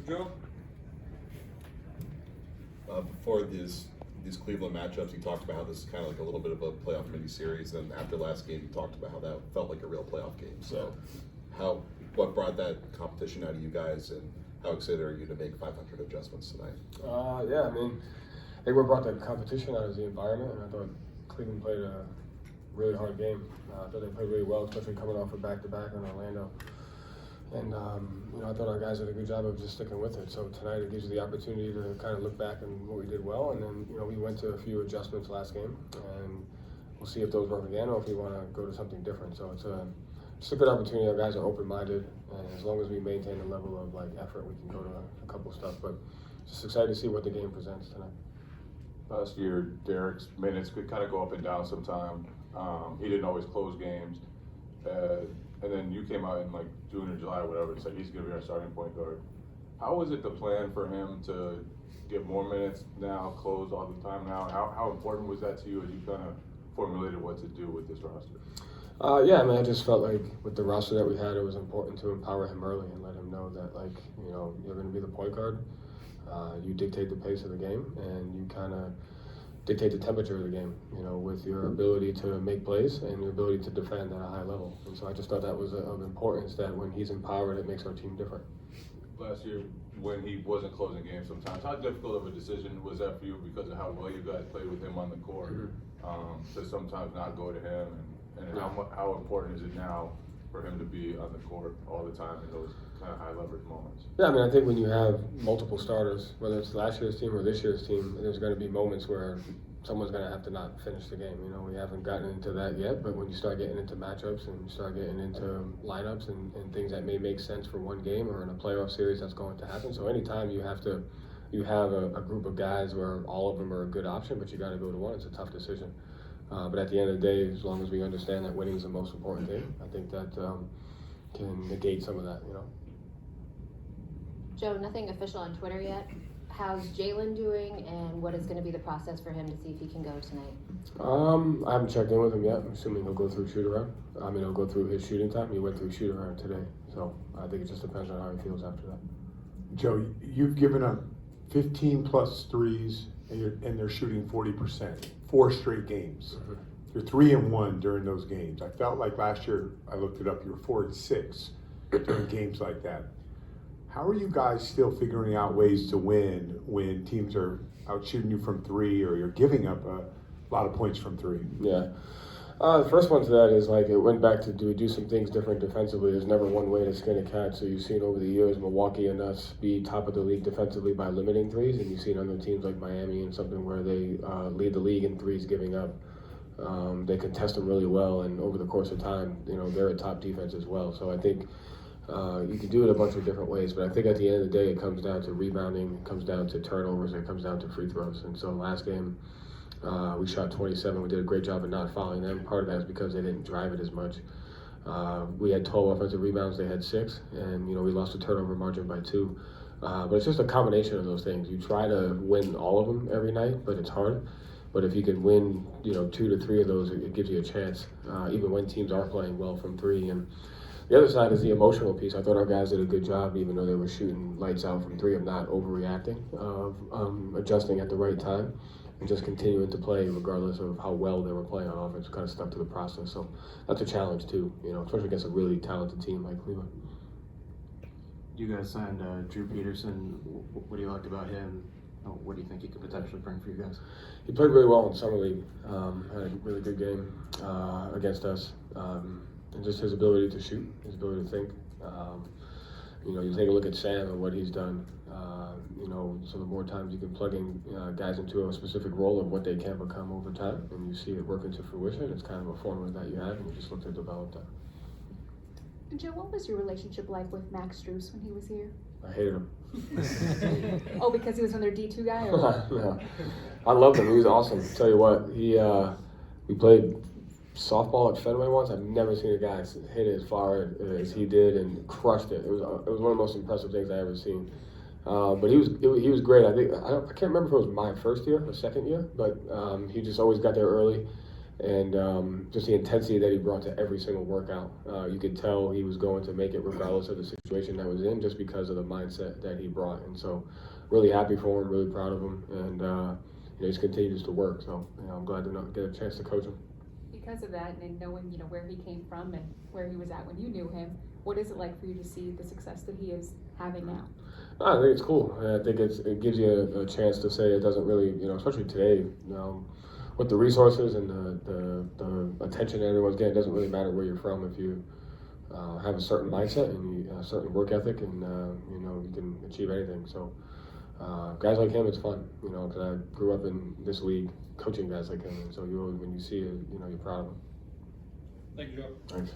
Joe? Before these Cleveland matchups, you talked about how this is kind of like a little bit of a playoff mini-series, and after last game, you talked about how that felt like a real playoff game. So, what brought that competition out of you guys, and how excited are you to make 500 adjustments tonight? Yeah, I mean, I think what brought the competition out is the environment, and I thought Cleveland played a really hard game. I thought they played really well, especially coming off a back-to-back in Orlando. And I thought our guys did a good job of just sticking with it. So tonight it gives you the opportunity to kind of look back on what we did well, and then we went to a few adjustments last game, and we'll see if those work again or if we want to go to something different. So it's just a good opportunity. Our guys are open-minded, and as long as we maintain the level of effort, we can go to a couple stuff. But just excited to see what the game presents tonight. Last year, Derek's minutes could kind of go up and down sometime. He didn't always close games. And then you came out in June or July or whatever and said he's going to be our starting point guard. How was it the plan for him to get more minutes now, close all the time now? How important was that to you as you kind of formulated what to do with this roster? Yeah, I mean, I just felt like with the roster that we had, it was important to empower him early and let him know that, you're going to be the point guard. You dictate the pace of the game, and you kind of dictate the temperature of the game, with your ability to make plays and your ability to defend at a high level. And so I just thought that was of importance, that when he's empowered, it makes our team different. Last year, when he wasn't closing games sometimes, how difficult of a decision was that for you because of how well you guys played with him on the court, to sometimes not go to him? And how important is it now for him to be on the court all the time in those kind of high leverage moments? Yeah, I mean, I think when you have multiple starters, whether it's last year's team or this year's team, there's going to be moments where someone's going to have to not finish the game. We haven't gotten into that yet, but when you start getting into matchups and you start getting into lineups and things that may make sense for one game or in a playoff series, that's going to happen. So anytime you have a group of guys where all of them are a good option, but you got to go to one, it's a tough decision. But at the end of the day, as long as we understand that winning is the most important thing, I think that can negate some of that, Joe, nothing official on Twitter yet. How's Jaylen doing, and what is going to be the process for him to see if he can go tonight? I haven't checked in with him yet. I'm assuming he'll go through shoot around. He'll go through his shooting time. He went through shoot around today, so I think it just depends on how he feels after that. Joe, you've given up 15 plus threes, and they're shooting 40%. 4 straight games. You're 3-1 during those games. I felt like last year, I looked it up, you were 4-6 during games like that. How are you guys still figuring out ways to win when teams are out shooting you from 3 or you're giving up a lot of points from 3? Yeah. The first one to that is it went back to do we do some things different defensively. There's never one way to skin a cat. So you've seen over the years Milwaukee and us be top of the league defensively by limiting threes, and you've seen other teams like Miami and something where they lead the league in threes giving up. They contest them really well, and over the course of time, they're a top defense as well. So I think you can do it a bunch of different ways, but I think at the end of the day, it comes down to rebounding, it comes down to turnovers, and it comes down to free throws. And so last game, we shot 27. We did a great job of not fouling them. Part of that is because they didn't drive it as much. We had 12 offensive rebounds. They had 6. And, we lost the turnover margin by 2. But it's just a combination of those things. You try to win all of them every night, but it's hard. But if you can win, 2 to 3 of those, it gives you a chance, even when teams are playing well from 3. And the other side is the emotional piece. I thought our guys did a good job, even though they were shooting lights out from 3, of not overreacting, of adjusting at the right time, and just continuing to play regardless of how well they were playing on offense. Kind of stuck to the process. So that's a challenge too, especially against a really talented team like Cleveland. You guys signed Drew Peterson. What do you like about him? What do you think he could potentially bring for you guys? He played really well in summer league. Had a really good game against us, and just his ability to shoot, his ability to think. You take a look at Sam and what he's done. So the more times you can plug in guys into a specific role of what they can become over time, and you see it working to fruition, it's kind of a formula that you have, and you just look to develop that. Joe, what was your relationship like with Max Strus when he was here? I hated him. Oh, because he was on their D2 guy? Or what? No. I loved him. He was awesome. Tell you what, we played softball at Fenway once. I've never seen a guy hit it as far as he did and crushed it. It was one of the most impressive things I ever seen. But he was great. I can't remember if it was my first year or second year, but he just always got there early, and just the intensity that he brought to every single workout. You could tell he was going to make it regardless of the situation that was in, just because of the mindset that he brought. And so, really happy for him, really proud of him, and he just continues to work. So I'm glad to get a chance to coach him. Because of that, and knowing where he came from and where he was at when you knew him, what is it like for you to see the success that he is having now? I think it's cool. I think it gives you a chance to say it doesn't really, especially today, with the resources and the attention that everyone's getting, it doesn't really matter where you're from if you have a certain mindset and a certain work ethic, and you can achieve anything. So guys like him, it's fun, because I grew up in this league coaching guys like him, and so when you see it, you're proud of him. Thank you, Joe. Thanks.